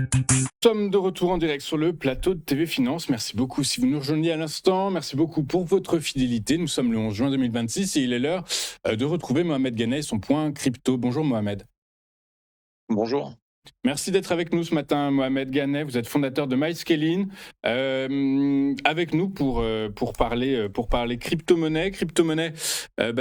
Nous sommes de retour en direct sur le plateau de TV Finance. Merci beaucoup si vous nous rejoignez à l'instant. Merci beaucoup pour votre fidélité. Nous sommes le 11 juin 2026 et il est l'heure de retrouver Mohamed Ghanay et son point crypto. Bonjour Mohamed. Bonjour. Merci d'être avec nous ce matin, Mohamed Ghanay. Vous êtes fondateur de MyScaling. Avec nous pour parler crypto-monnaies. Crypto-monnaies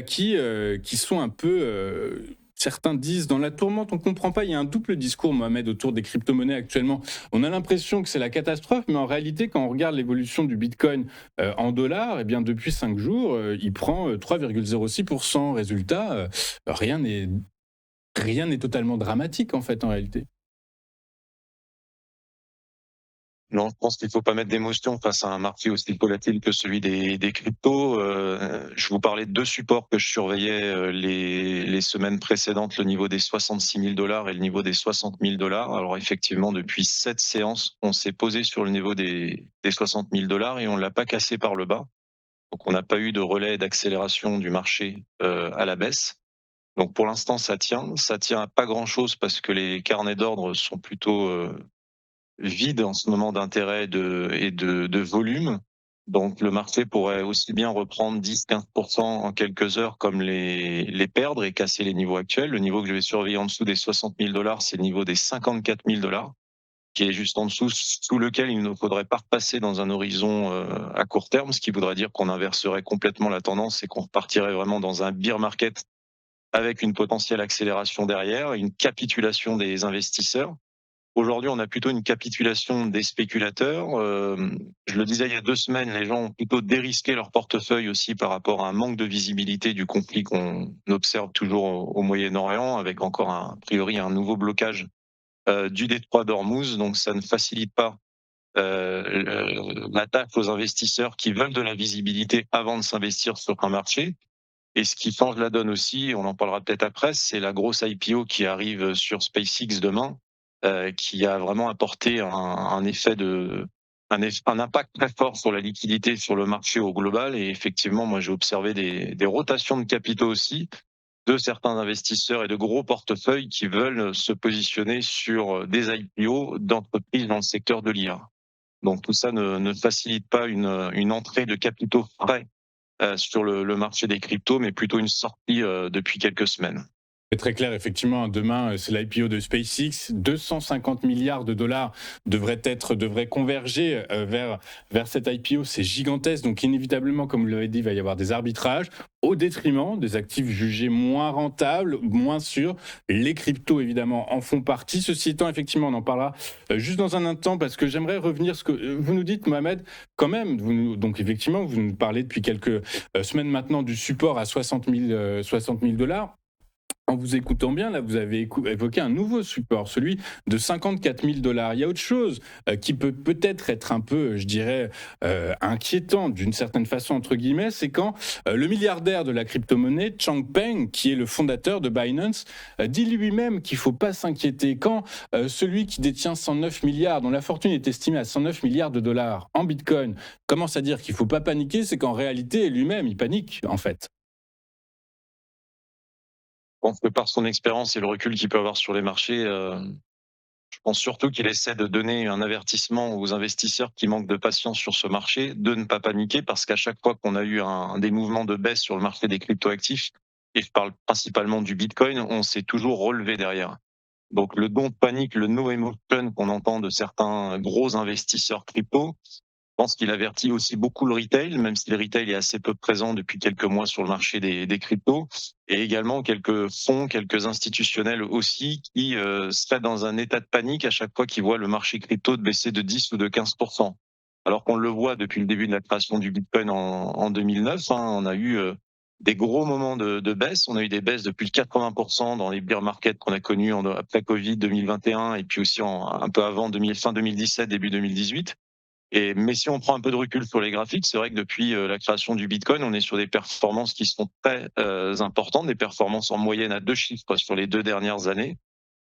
qui sont un peu... certains disent dans la tourmente, on ne comprend pas, il y a un double discours, Mohamed, autour des crypto-monnaies actuellement. On a l'impression que c'est la catastrophe, mais en réalité, quand on regarde l'évolution du Bitcoin en dollars, eh bien, depuis 5 jours, il prend 3,06%. Résultat, rien n'est totalement dramatique, en fait, en réalité. Non, je pense qu'il ne faut pas mettre d'émotion face à un marché aussi volatile que celui des cryptos. Je vous parlais de deux supports que je surveillais les semaines précédentes, le niveau des 66 000 $ et le niveau des 60 000 $. Alors effectivement, depuis 7 séances, on s'est posé sur le niveau des 60 000 $ et on ne l'a pas cassé par le bas. Donc on n'a pas eu de relais d'accélération du marché à la baisse. Donc pour l'instant, ça tient. Ça tient à pas grand-chose parce que les carnets d'ordre sont plutôt vide en ce moment d'intérêt et de volume. Donc le marché pourrait aussi bien reprendre 10-15% en quelques heures comme les perdre et casser les niveaux actuels. Le niveau que je vais surveiller en dessous des 60 000 $, c'est le niveau des 54 000 $, qui est juste en dessous, sous lequel il ne faudrait pas repasser dans un horizon à court terme, ce qui voudrait dire qu'on inverserait complètement la tendance et qu'on repartirait vraiment dans un bear market avec une potentielle accélération derrière, une capitulation des investisseurs. Aujourd'hui, on a plutôt une capitulation des spéculateurs. Je le disais il y a 2 semaines, les gens ont plutôt dérisqué leur portefeuille aussi par rapport à un manque de visibilité du conflit qu'on observe toujours au Moyen-Orient, avec encore a priori un nouveau blocage du détroit d'Ormuz. Donc ça ne facilite pas la tâche aux investisseurs qui veulent de la visibilité avant de s'investir sur un marché. Et ce qui change la donne aussi, on en parlera peut-être après, c'est la grosse IPO qui arrive sur SpaceX demain, qui a vraiment apporté un effet un impact très fort sur la liquidité sur le marché au global. Et effectivement, moi j'ai observé des rotations de capitaux aussi de certains investisseurs et de gros portefeuilles qui veulent se positionner sur des IPO d'entreprises dans le secteur de l'IA. Donc tout ça ne facilite pas une entrée de capitaux frais sur le marché des cryptos, mais plutôt une sortie depuis quelques semaines. C'est très clair, effectivement. Demain, c'est l'IPO de SpaceX. 250 milliards de dollars devraient converger vers cette IPO. C'est gigantesque. Donc, inévitablement, comme vous l'avez dit, il va y avoir des arbitrages au détriment des actifs jugés moins rentables, moins sûrs. Les cryptos, évidemment, en font partie. Ceci étant, effectivement, on en parlera juste dans un instant parce que j'aimerais revenir ce que vous nous dites, Mohamed, quand même. Donc, effectivement, vous nous parlez depuis quelques semaines maintenant du support à 60 000 $. En vous écoutant bien, là, vous avez évoqué un nouveau support, celui de 54 000 $. Il y a autre chose qui peut peut-être être un peu, je dirais, inquiétant d'une certaine façon, entre guillemets, c'est quand le milliardaire de la crypto-monnaie, Changpeng, qui est le fondateur de Binance, dit lui-même qu'il ne faut pas s'inquiéter. Quand celui qui détient 109 milliards, dont la fortune est estimée à 109 milliards de dollars en Bitcoin, commence à dire qu'il ne faut pas paniquer, c'est qu'en réalité, lui-même, il panique, en fait. Je pense que par son expérience et le recul qu'il peut avoir sur les marchés, je pense surtout qu'il essaie de donner un avertissement aux investisseurs qui manquent de patience sur ce marché, de ne pas paniquer, parce qu'à chaque fois qu'on a eu des mouvements de baisse sur le marché des cryptoactifs, et je parle principalement du Bitcoin, on s'est toujours relevé derrière. Donc le don de panique, le no emotion qu'on entend de certains gros investisseurs crypto, je pense qu'il avertit aussi beaucoup le retail, même si le retail est assez peu présent depuis quelques mois sur le marché des cryptos, et également quelques fonds, quelques institutionnels aussi, qui seraient dans un état de panique à chaque fois qu'ils voient le marché crypto de baisser de 10 ou de 15%. Alors qu'on le voit depuis le début de la création du Bitcoin en 2009, hein, on a eu des gros moments de baisse. On a eu des baisses de plus de 80% dans les bear markets qu'on a connus après Covid 2021 et puis aussi un peu avant fin 2017, début 2018. Mais si on prend un peu de recul sur les graphiques, c'est vrai que depuis la création du Bitcoin, on est sur des performances qui sont très importantes, des performances en moyenne à 2 chiffres sur les 2 dernières années.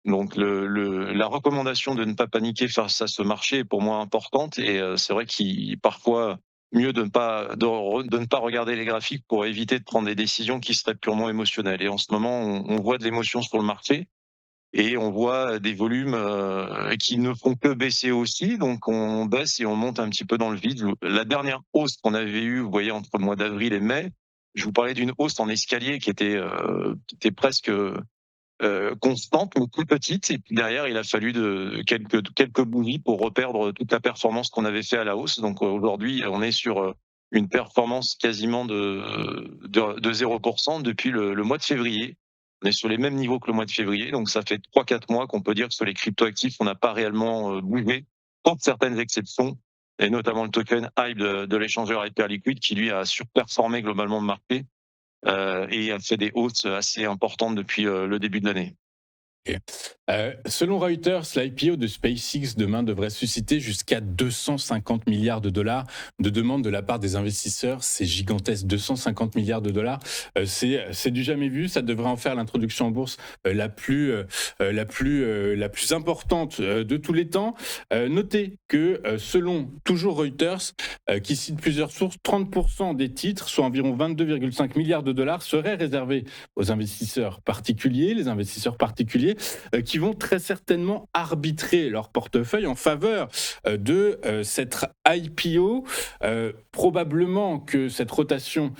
Donc la recommandation de ne pas paniquer face à ce marché est pour moi importante, et c'est vrai qu'il parfois mieux de ne pas regarder les graphiques pour éviter de prendre des décisions qui seraient purement émotionnelles. Et en ce moment, on voit de l'émotion sur le marché. et on voit des volumes qui ne font que baisser aussi. Donc on baisse et on monte un petit peu dans le vide. La dernière hausse qu'on avait eue, vous voyez, entre le mois d'avril et mai, je vous parlais d'une hausse en escalier qui était presque constante, mais plus petite. Et puis derrière, il a fallu quelques bougies pour reperdre toute la performance qu'on avait fait à la hausse. Donc aujourd'hui, on est sur une performance quasiment de 0% depuis le mois de février. On est sur les mêmes niveaux que le mois de février. Donc ça fait 3-4 mois qu'on peut dire que sur les cryptoactifs, on n'a pas réellement bougé, sauf certaines exceptions, et notamment le token HYPE de l'échangeur Hyperliquid qui lui a surperformé globalement le marché et a fait des hausses assez importantes depuis le début de l'année. Ok. Selon Reuters, l'IPO de SpaceX demain devrait susciter jusqu'à 250 milliards de dollars de demandes de la part des investisseurs. C'est gigantesque, 250 milliards de dollars. C'est du jamais vu. Ça devrait en faire l'introduction en bourse la plus importante de tous les temps. Notez que selon toujours Reuters, qui cite plusieurs sources, 30% des titres, soit environ 22,5 milliards de dollars, seraient réservés aux investisseurs particuliers, les investisseurs particuliers qui vont très certainement arbitrer leur portefeuille en faveur de cette IPO. Probablement que cette rotation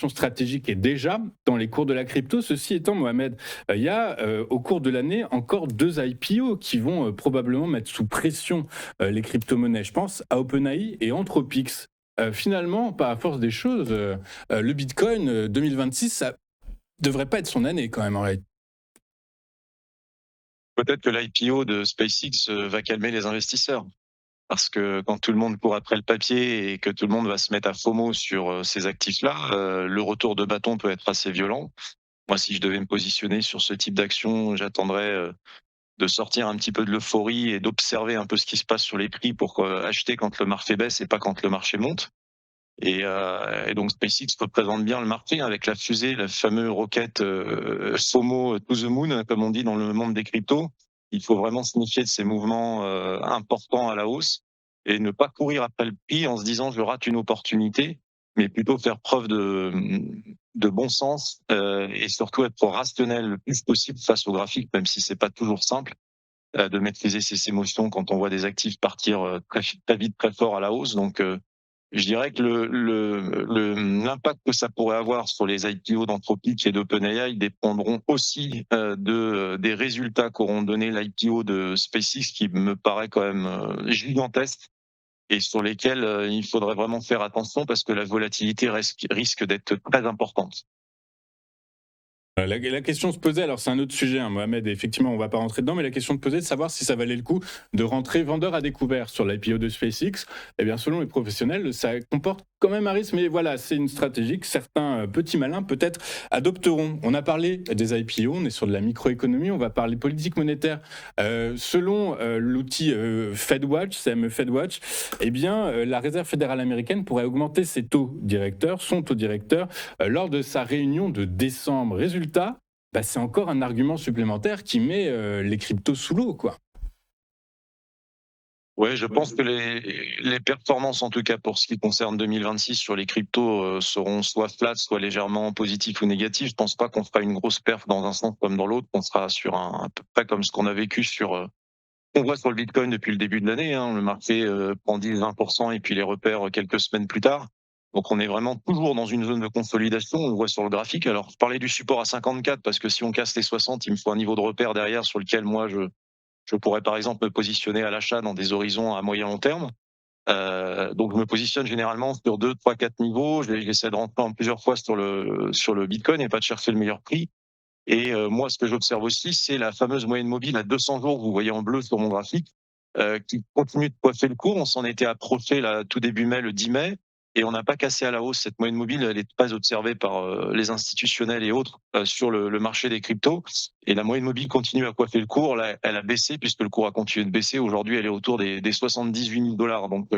stratégique est déjà dans les cours de la crypto. Ceci étant, Mohamed, il y a au cours de l'année encore 2 IPO qui vont probablement mettre sous pression les crypto-monnaies. Je pense à OpenAI et Anthropics. Finalement, par la force des choses, le Bitcoin 2026, ça devrait pas être son année quand même en réalité. Peut-être que l'IPO de SpaceX va calmer les investisseurs. Parce que quand tout le monde court après le papier et que tout le monde va se mettre à FOMO sur ces actifs-là, le retour de bâton peut être assez violent. Moi, si je devais me positionner sur ce type d'action, j'attendrais de sortir un petit peu de l'euphorie et d'observer un peu ce qui se passe sur les prix pour acheter quand le marché baisse et pas quand le marché monte. Et donc SpaceX représente bien le marché avec la fusée, la fameuse roquette FOMO to the moon, comme on dit dans le monde des cryptos. Il faut vraiment se méfier de ces mouvements importants à la hausse et ne pas courir après le prix en se disant je rate une opportunité, mais plutôt faire preuve de bon sens et surtout être rationnel le plus possible face au graphique, même si c'est pas toujours simple de maîtriser ses émotions quand on voit des actifs partir très vite, très fort à la hausse. Donc je dirais que l'impact que ça pourrait avoir sur les IPO d'Anthropic et d'OpenAI dépendront aussi des résultats qu'auront donné l'IPO de SpaceX, qui me paraît quand même gigantesque et sur lesquels il faudrait vraiment faire attention parce que la volatilité risque d'être très importante. La question se posait, alors c'est un autre sujet, hein, Mohamed, et effectivement on ne va pas rentrer dedans, mais la question se posait de savoir si ça valait le coup de rentrer vendeur à découvert sur l'IPO de SpaceX. Eh bien selon les professionnels, ça comporte quand même un risque, mais voilà, c'est une stratégie que certains petits malins peut-être adopteront. On a parlé des IPO, on est sur de la microéconomie, on va parler politique monétaire. Selon l'outil FedWatch, CME FedWatch, eh bien la Réserve fédérale américaine pourrait augmenter ses taux directeurs, son taux directeur, lors de sa réunion de décembre. Résultat, c'est encore un argument supplémentaire qui met les cryptos sous l'eau, quoi. Ouais, je pense que les performances, en tout cas pour ce qui concerne 2026 sur les cryptos, seront soit flat, soit légèrement positifs ou négatifs. Je pense pas qu'on fera une grosse perf dans un sens comme dans l'autre. On sera sur à peu près comme ce qu'on a vécu on voit sur le Bitcoin depuis le début de l'année. Hein. Le marché prend 10-20% et puis les repère quelques semaines plus tard. Donc on est vraiment toujours dans une zone de consolidation. On le voit sur le graphique. Alors je parlais du support à 54 parce que si on casse les 60, il me faut un niveau de repère derrière sur lequel moi je pourrais par exemple me positionner à l'achat dans des horizons à moyen long terme. Donc je me positionne généralement sur 2, 3, 4 niveaux. J'essaie de rentrer en plusieurs fois sur le Bitcoin et pas de chercher le meilleur prix. Et moi, ce que j'observe aussi, c'est la fameuse moyenne mobile à 200 jours, vous voyez en bleu sur mon graphique, qui continue de coiffer le cours. On s'en était approché là, tout début mai, le 10 mai, et on n'a pas cassé à la hausse. Cette moyenne mobile, elle n'est pas observée par les institutionnels et autres sur le marché des cryptos. Et la moyenne mobile continue à coiffer le cours. Là, elle a baissé puisque le cours a continué de baisser. Aujourd'hui, elle est autour des 78 000 dollars. Donc,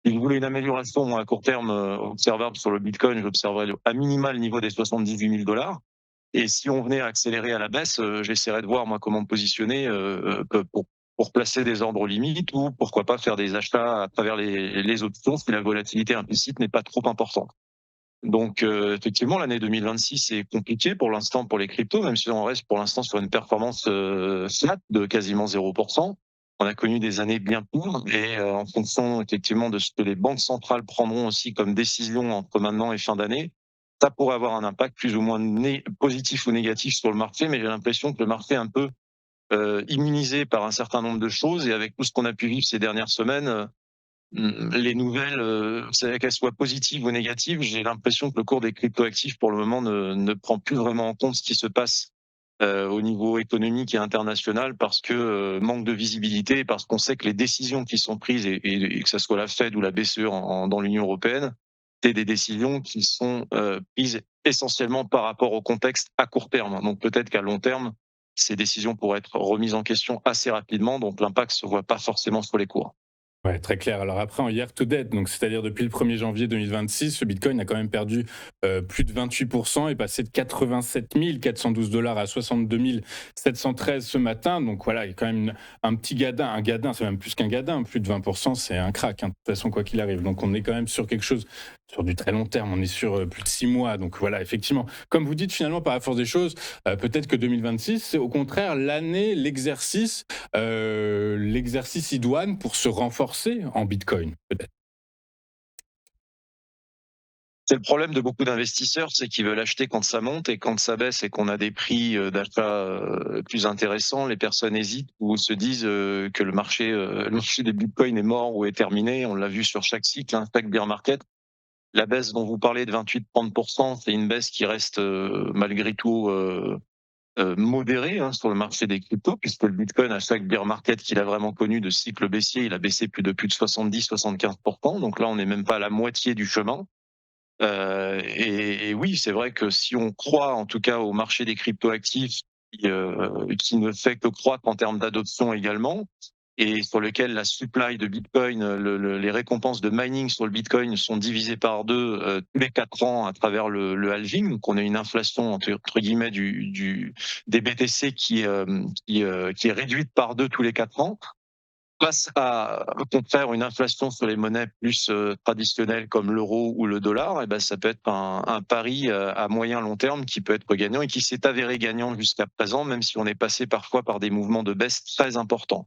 si je voulais une amélioration moi, à court terme observable sur le Bitcoin, j'observerais à minima le niveau des 78 000 dollars. Et si on venait à accélérer à la baisse, j'essaierais de voir moi comment me positionner pour placer des ordres limites ou pourquoi pas faire des achats à travers les options si la volatilité implicite n'est pas trop importante. Donc effectivement, l'année 2026 est compliquée pour l'instant pour les cryptos, même si on reste pour l'instant sur une performance flat de quasiment 0%. On a connu des années bien pires et en fonction effectivement de ce que les banques centrales prendront aussi comme décision entre maintenant et fin d'année, ça pourrait avoir un impact plus ou moins positif ou négatif sur le marché, mais j'ai l'impression que le marché est un peu immunisé par un certain nombre de choses et avec tout ce qu'on a pu vivre ces dernières semaines, les nouvelles, qu'elles soient positives ou négatives, j'ai l'impression que le cours des cryptoactifs pour le moment ne prend plus vraiment en compte ce qui se passe au niveau économique et international parce que manque de visibilité, parce qu'on sait que les décisions qui sont prises, et que ce soit la Fed ou la BCE dans l'Union européenne, c'est des décisions qui sont prises essentiellement par rapport au contexte à court terme. Donc peut-être qu'à long terme, ces décisions pourraient être remises en question assez rapidement, donc l'impact se voit pas forcément sur les cours. Ouais, très clair. Alors après, en year to date, donc c'est-à-dire depuis le 1er janvier 2026, le Bitcoin a quand même perdu plus de 28% et passé de 87 412 dollars à 62 713 ce matin. Donc voilà, il y a quand même un petit gadin, c'est même plus qu'un gadin, plus de 20%, c'est un crack, hein, de toute façon, quoi qu'il arrive. Donc on est quand même sur quelque chose, sur du très long terme, on est sur plus de 6 mois. Donc voilà, effectivement, comme vous dites, finalement, par la force des choses, peut-être que 2026, c'est au contraire l'année, l'exercice idoine pour se renforcer en Bitcoin, peut-être. C'est le problème de beaucoup d'investisseurs, c'est qu'ils veulent acheter quand ça monte et quand ça baisse et qu'on a des prix d'achat plus intéressants, les personnes hésitent ou se disent que le marché des bitcoins est mort ou est terminé. On l'a vu sur chaque cycle, hein, chaque bear market. La baisse dont vous parlez de 28-30%, c'est une baisse qui reste malgré tout modérée, hein, sur le marché des cryptos, puisque le bitcoin, à chaque bear market qu'il a vraiment connu de cycle baissier, il a baissé plus de 70-75%. Donc là, on n'est même pas à la moitié du chemin. Et oui, c'est vrai que si on croit en tout cas au marché des cryptoactifs qui ne fait que croître en termes d'adoption également, et sur lequel la supply de Bitcoin, les récompenses de mining sur le Bitcoin sont divisées par deux tous les 4 ans à travers le halving. Donc on a une inflation entre guillemets des BTC qui est réduite par deux tous les 4 ans. Face à, au contraire, une inflation sur les monnaies plus traditionnelles comme l'euro ou le dollar, et ben ça peut être un pari à moyen long terme qui peut être gagnant et qui s'est avéré gagnant jusqu'à présent, même si on est passé parfois par des mouvements de baisse très importants.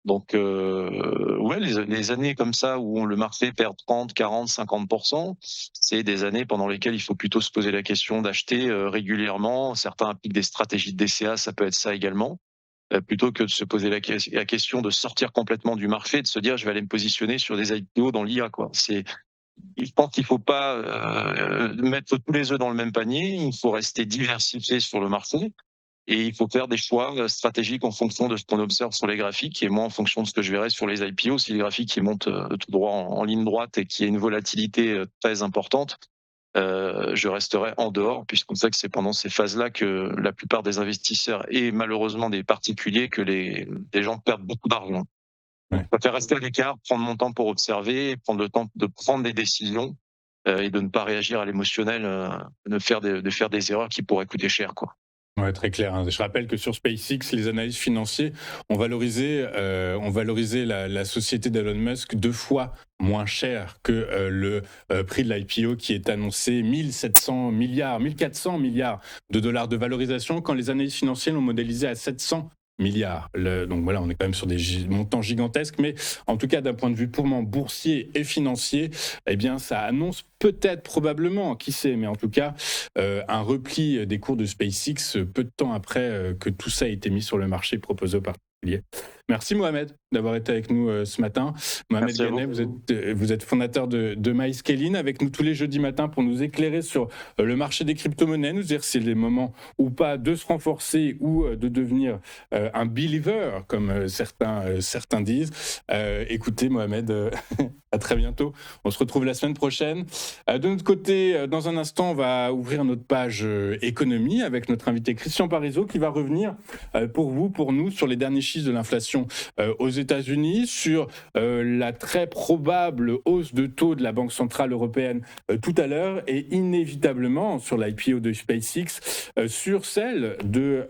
Donc ouais, les années comme ça où le marché perd 30, 40, 50%, c'est des années pendant lesquelles il faut plutôt se poser la question d'acheter régulièrement. Certains appliquent des stratégies de DCA, ça peut être ça également, plutôt que de se poser la question de sortir complètement du marché et de se dire je vais aller me positionner sur des IPO dans l'IA, quoi. Je pense qu'il faut pas mettre tous les œufs dans le même panier. Il faut rester diversifié sur le marché et il faut faire des choix stratégiques en fonction de ce qu'on observe sur les graphiques et moi en fonction de ce que je verrai sur les IPO. Si les graphiques qui montent tout droit en ligne droite et qu'il y a une volatilité très importante, je resterai en dehors, puisqu'on sait que c'est pendant ces phases-là que la plupart des investisseurs et malheureusement des particuliers que les gens perdent beaucoup d'argent. Donc, Ouais. je préfère rester à l'écart, prendre mon temps pour observer, prendre le temps de prendre des décisions et de ne pas réagir à l'émotionnel, de faire des erreurs qui pourraient coûter cher, quoi. Ouais, très clair, hein. Je rappelle que sur SpaceX, les analystes financiers ont valorisé la société d'Elon Musk 2 fois moins cher que le prix de l'IPO qui est annoncé 1700 milliards, 1400 milliards de dollars de valorisation, quand les analystes financiers l'ont modélisé à 700 milliards. Donc voilà, on est quand même sur des montants gigantesques, mais en tout cas d'un point de vue purement boursier et financier, eh bien ça annonce peut-être, probablement, qui sait, mais en tout cas un repli des cours de SpaceX peu de temps après que tout ça a été mis sur le marché proposé aux particuliers. Merci Mohamed d'avoir été avec nous ce matin. Mohamed Merci à Ganet, vous. vous êtes fondateur de MyScaling, avec nous tous les jeudis matins pour nous éclairer sur le marché des crypto-monnaies, nous dire si c'est le moment ou pas de se renforcer ou de devenir un believer, comme certains disent. Écoutez Mohamed, à très bientôt. On se retrouve la semaine prochaine. De notre côté, dans un instant, on va ouvrir notre page économie avec notre invité Christian Parizeau qui va revenir pour nous, sur les derniers chiffres de l'inflation aux États-Unis, sur la très probable hausse de taux de la Banque centrale européenne tout à l'heure et inévitablement sur l'IPO de SpaceX, sur celle de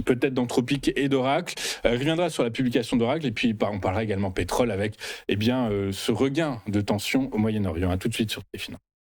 peut-être d'Anthropic et d'Oracle. Il reviendra sur la publication d'Oracle et puis on parlera également pétrole avec ce regain de tension au Moyen-Orient. À tout de suite sur TF1.